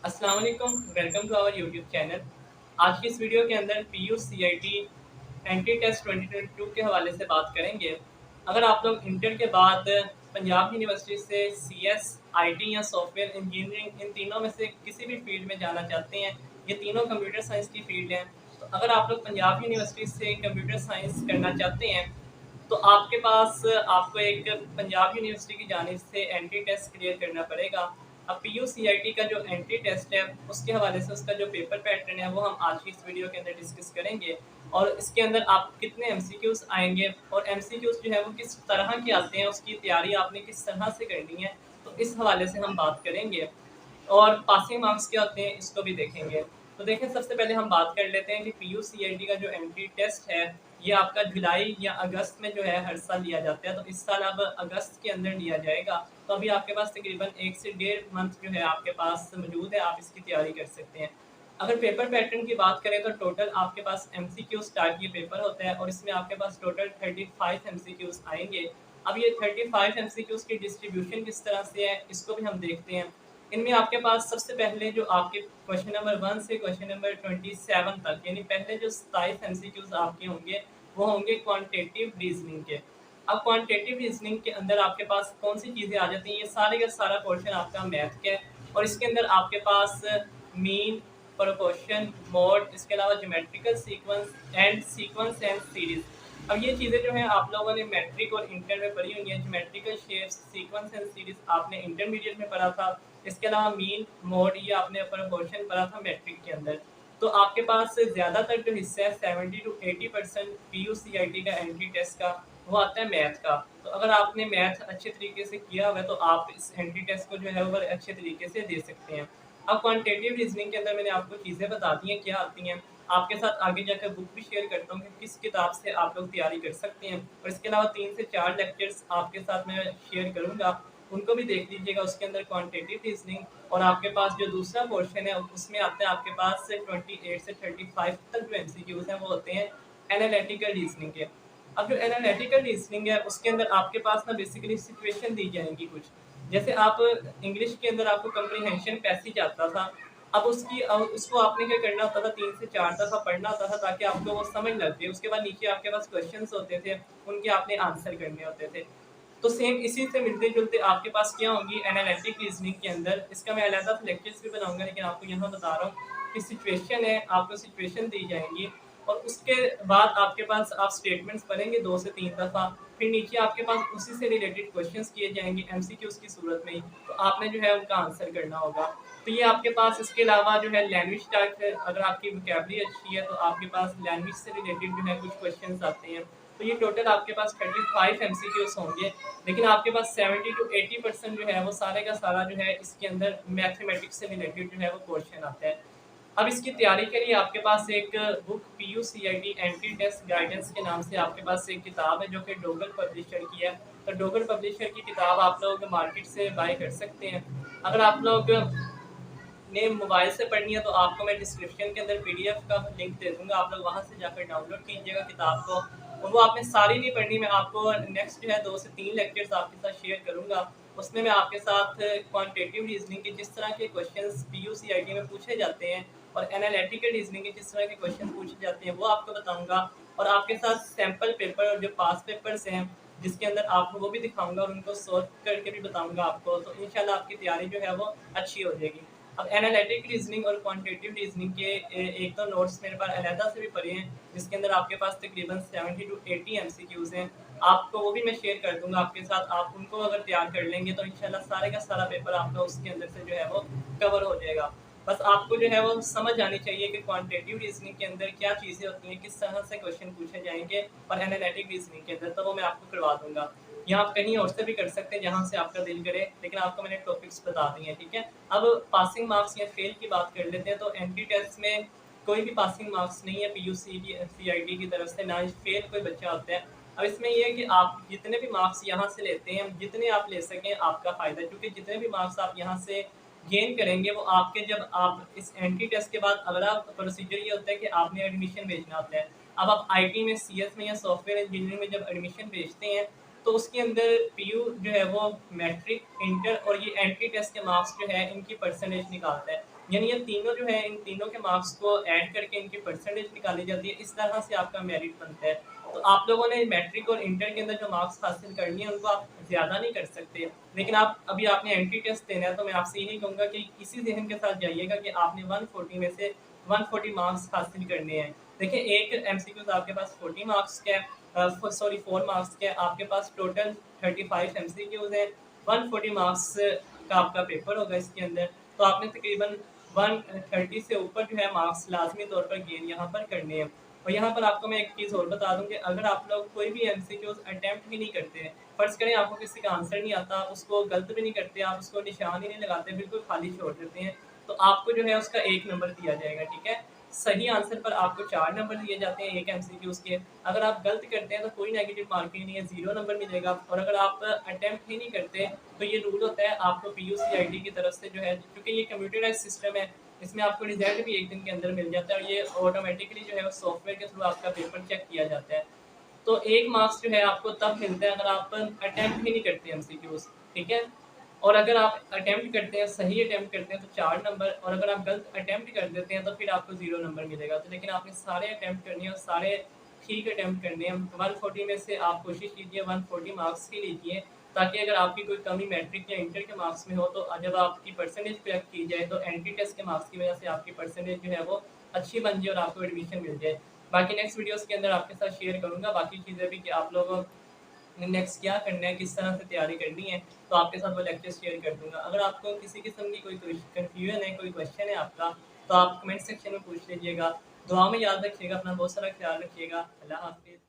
अस्सलाम वालेकुम, welcome to our YouTube channel. आज की इस वीडियो के अंदर पीयू सीआईटी एंट्री टेस्ट 2022 के हवाले से बात करेंगे। अगर आप लोग इंटर के बाद पंजाब यूनिवर्सिटी से सीएस, आईटी या सॉफ्टवेयर इंजीनियरिंग इन तीनों में से किसी भी फील्ड में जाना चाहते हैं, ये तीनों कंप्यूटर साइंस की फील्ड हैं। तो अगर आप लोग पंजाब यूनिवर्सिटी से कंप्यूटर साइंस करना चाहते हैं तो आपके पास आपको एक पंजाब यूनिवर्सिटी की जानिब से एंट्री टेस्ट क्लियर करना पड़ेगा। अब पीयूसीआईटी का जो एंट्री टेस्ट है उसके हवाले से उसका जो पेपर पैटर्न है वो हम आज की इस वीडियो के अंदर डिस्कस करेंगे और इसके अंदर आप कितने एमसीक्यूज आएंगे और एमसीक्यूज जो है वो किस तरह के आते हैं, उसकी तैयारी आपने किस तरह से करनी है, तो इस हवाले से हम बात करेंगे। और पासिंग मार्क्स क्या होते हैं इसको भी देखेंगे। तो देखें, सबसे पहले हम बात कर लेते हैं कि पीयूसीआईटी का जो एंट्री टेस्ट है ये आपका जुलाई या अगस्त में जो है हर साल लिया जाता है। तो इस साल अब अगस्त के अंदर लिया जाएगा। तो अभी आपके पास तकरीबन 1 से 1.5 मंथ जो है आपके पास मौजूद है, आप इसकी तैयारी कर सकते हैं। अगर पेपर पैटर्न की बात करें तो टोटल आपके पास एमसीक्यूज टाइप ये पेपर होता है और इसमें आपके पास टोटल 35 एमसीक्यूज आएंगे। अब ये 35 एमसीक्यूज की डिस्ट्रीब्यूशन किस तरह से है इसको भी हम देखते हैं। इनमें आपके पास सबसे पहले जो आपके क्वेश्चन नंबर 1 से क्वेश्चन नंबर 27 तक, यानी पहले जो 27 एमसीक्यूज आपके होंगे वो होंगे क्वांटिटेटिव रीजनिंग के। अब क्वांटिटेटिव रीजनिंग के अंदर आपके पास कौन सी चीज़ें आ जाती हैं, ये सारे का सारा पोर्शन आपका मैथ का है और इसके अंदर आपके पास मीन, प्रोपोर्शन, मोड, इसके अलावा ज्योमेट्रिकल सीक्वेंस एंड सीरीज। अब ये चीज़ें जो हैं आप लोगों ने मैट्रिक और इंटर में पढ़ी हुई हैं। Geometrical shapes, sequence and series आपने इंटरमीडिएट में पढ़ा था। इसके अलावा मीन, मोड, ये आपने प्रोपोर्शन पढ़ा था मैट्रिक के अंदर। तो आपके पास ज़्यादातर जो हिस्सा है 70 to 80% पीयूसीआईटी का एंट्री टेस्ट का वो आता है मैथ का। तो अगर आपने मैथ अच्छे तरीके से किया हुआ है तो आप इस एंट्री टेस्ट को जो है वो अच्छे तरीके से दे सकते हैं। अब क्वांटिटेटिव रीजनिंग के अंदर मैंने आपको चीज़ें बता दी हैं क्या आती हैं। आपके साथ आगे जाकर बुक भी शेयर करता हूँ कि किस किताब से आप लोग तैयारी कर सकते हैं और इसके अलावा 3 से 4 लेक्चर्स आपके साथ मैं शेयर करूँगा, उनको भी देख लीजिएगा। उसके अंदर क्वांटिटेटिव रीजनिंग और आपके पास जो दूसरा पोर्शन है उसमें आता है आपके पास से 28 से 35 तक जो एमसीक्यूज हैं वो होते हैं एनालिटिकल रीजनिंग के। अब जो एनालिटिकल रीजनिंग है उसके अंदर आपके पास ना बेसिकली सिचुएशन दी जाएंगी कुछ। जैसे आप इंग्लिश के अंदर आपको कंप्रीहेंशन पैसेज आता था, अब उसको आपने क्या करना होता था, 3 से 4 दफ़ा पढ़ना होता था ताकि आपको वो समझ लग जाए। उसके बाद नीचे आपके पास क्वेश्चंस होते थे, उनके आपने आंसर करने होते थे। तो सेम इसी से मिलते-जुलते आपके पास क्या होंगी एनालिटिक रीजनिंग के अंदर, इसका मैं अलग से लेक्चर्स भी बनाऊँगा लेकिन आपको यहाँ बता रहा हूँ कि सिचुएशन है, आपको सिचुएशन दी जाएँगी और उसके बाद आपके पास आप स्टेटमेंट्स पढ़ेंगे 2 से 3 दफ़ा, फिर नीचे आपके पास उसी से रिलेटेड क्वेश्चंस किए जाएँगे एमसीक्यूज़ की सूरत में ही, तो आपने जो है उनका आंसर करना होगा। तो ये आपके पास इसके अलावा जो है लैंग्वेज टाइप है, अगर आपकी वोकैबुलरी अच्छी है तो आपके पास लैंग्वेज से रिलेटेड जो है कुछ क्वेश्चंस आते हैं। तो ये टोटल आपके पास 35 एमसीक्यूज़ होंगे, लेकिन आपके पास 70 टू 80% जो है वो सारे का सारा जो है इसके अंदर मैथमेटिक्स से रिलेटेड जो है वो पोर्शन आता है। अब इसकी तैयारी के लिए आपके पास एक book PUCIT entry test guidance के नाम से आपके पास एक किताब है जो कि डोगल पब्लिशर की है। तो डोगल पब्लिशर की किताब आप लोग मार्केट से बाय कर सकते हैं। अगर आप लोग ने मोबाइल से पढ़नी है तो आपको मैं डिस्क्रिप्शन के अंदर पीडीएफ का लिंक दे दूँगा, आप लोग वहाँ से जाकर डाउनलोड कीजिएगा किताब को। और वो आपने सारी नहीं पढ़नी, मैं आपको नेक्स्ट जो है 2 से 3 लेक्चर्स आपके साथ शेयर करूँगा। उसमें मैं आपके साथ क्वांटिटेटिव रीजनिंग के जिस तरह के क्वेश्चंस पीयूसीआईटी में पूछे जाते हैं और एनालिटिकल रीजनिंग के जिस तरह के क्वेश्चन पूछे जाते हैं वो आपको बताऊँगा और आपके साथ सैंपल पेपर और जो पास पेपर्स हैं जिसके अंदर आपको वो भी दिखाऊँगा और उनको सॉल्व करके भी बताऊँगा आपको। तो इंशाल्लाह आपकी तैयारी जो है वो अच्छी हो जाएगी। अब एनालिटिक रीजनिंग और क्वांटिटेटिव रीजनिंग के एक तो नोट्स मेरे पास अलहदा से भी पड़े हैं जिसके अंदर आपके पास तकरीबन 70 टू 80 एमसीक्यूज हैं। आपको वो भी मैं शेयर कर दूंगा आपके साथ, आप उनको अगर तैयार कर लेंगे तो इंशाल्लाह सारे का सारा पेपर आपका उसके अंदर से जो है वो कवर हो जाएगा। बस आपको जो है वो समझ आनी चाहिए कि क्वांटिटेटिव रीजनिंग के अंदर क्या चीज़ें होती हैं, किस तरह से क्वेश्चन पूछे जाएंगे और एनालिटिक रीजनिंग के अंदर, तो वो मैं आपको करवा दूंगा। यहाँ आप कहीं और से भी कर सकते हैं जहाँ से आपका दिल करे, लेकिन आपको मैंने टॉपिक्स बता दिए हैं, ठीक है। अब पासिंग मार्क्स या फेल की बात कर लेते हैं। तो एंट्री टेस्ट में कोई भी पासिंग मार्क्स नहीं है पीयूसीआईटी की तरफ से, ना ही फेल कोई बच्चा होता है। अब इसमें ये है कि आप जितने भी मार्क्स यहाँ से लेते हैं, जितने आप ले सकें आपका फ़ायदा है, क्योंकि जितने भी मार्क्स आप यहाँ से गेन करेंगे वो आपके, जब आप इस एंट्री टेस्ट के बाद अगला प्रोसीजर ये होता है कि आपने एडमिशन भेजना होता है। अब आप आईटी में, सीएस में या सॉफ्टवेयर इंजीनियरिंग में जब एडमिशन भेजते हैं तो उसके अंदर पीयू जो है वो मैट्रिक, इंटर और ये एंट्री टेस्ट के मार्क्स जो है इनकी परसेंटेज निकालता है। यानी ये तीनों जो है, इन तीनों के मार्क्स को ऐड करके इनकी परसेंटेज निकाली जाती है, इस तरह से आपका मेरिट बनता है। तो आप लोगों ने मैट्रिक और इंटर के अंदर जो मार्क्स हासिल करनी है उनको आप ज़्यादा नहीं कर सकते, लेकिन अभी आपने एंट्री टेस्ट देना है, तो मैं आपसे यही कहूँगा कि इसी ज़हन के साथ जाइएगा कि आपने 140 में से 140 मार्क्स हासिल करने हैं। देखिए, एक एमसीक्यूज़ आपके पास 40 मार्क्स का है, 4 मार्क्स के, आपके पास टोटल 35 एमसीक्यूज़ हैं, 140 मार्क्स का आपका पेपर होगा इसके अंदर। तो आपने तकरीबन 130 से ऊपर जो है मार्क्स लाज़मी तौर पर गेन यहाँ पर करने हैं। और यहाँ पर आपको मैं एक चीज़ और बता दूँ कि अगर आप लोग कोई भी एमसीक्यूज़ अटेम्प्ट ही नहीं करते हैं, फ़र्ज़ करें आपको किसी का आंसर नहीं आता, आप उसको गलत भी नहीं करते, आप उसको निशान ही नहीं लगाते, बिल्कुल खाली छोड़ देते हैं, तो आपको जो है उसका 1 नंबर दिया जाएगा, ठीक है? सही आंसर पर आपको 4 नंबर दिए जाते हैं एक एमसीक्यूज़ के। अगर आप गलत करते हैं तो कोई नेगेटिव मार्किंग नहीं है, 0 नंबर मिलेगा। और अगर आप अटेम्प्ट ही नहीं करते, तो ये रूल होता है आपको पीयूसीआईटी की तरफ से जो है, क्योंकि ये कंप्यूटराइज़्ड सिस्टम है, इसमें आपको रिज़ल्ट भी 1 दिन के अंदर मिल जाता है और ये ऑटोमेटिकली जो है सॉफ्टवेयर के थ्रू आपका पेपर चेक किया जाता है। तो 1 मार्क्स जो है आपको तब मिलता है अगर आप अटेम्प्ट ही नहीं करते एमसीक्यूज़, ठीक है? और अगर आप अटेम्प्ट करते हैं, सही अटेम्प्ट करते हैं तो 4 नंबर, और अगर आप गलत अटेम्प्ट कर देते हैं तो फिर आपको 0 नंबर मिलेगा। तो लेकिन आपने सारे अटेम्प्ट करने हैं और सारे ठीक अटेम्प्ट करने हैं। 140 में से आप कोशिश कीजिए 140 मार्क्स ही लीजिए, ताकि अगर आपकी कोई कमी मैट्रिक या इंटर के मार्क्स में हो, तो जब आपकी परसेंटेज चेक की जाए तो एंट्री टेस्ट के मार्क्स की वजह से आपकी परसेंटेज जो है वो अच्छी बन जाए और आपको एडमिशन मिल जाए। बाकी नेक्स्ट वीडियोज़ के अंदर आपके साथ शेयर करूँगा बाकी चीज़ें भी, कि आप लोगों ने नेक्स्ट क्या करना है, किस तरह से तैयारी करनी है, तो आपके साथ वो लेक्चर शेयर कर दूँगा। अगर आपको किसी किस्म की कोई कन्फ्यूजन है, कोई क्वेश्चन है आपका, तो आप कमेंट सेक्शन में पूछ लीजिएगा। दुआ में याद रखिएगा, अपना बहुत सारा ख्याल रखिएगा। अल्लाह हाफ़िज़।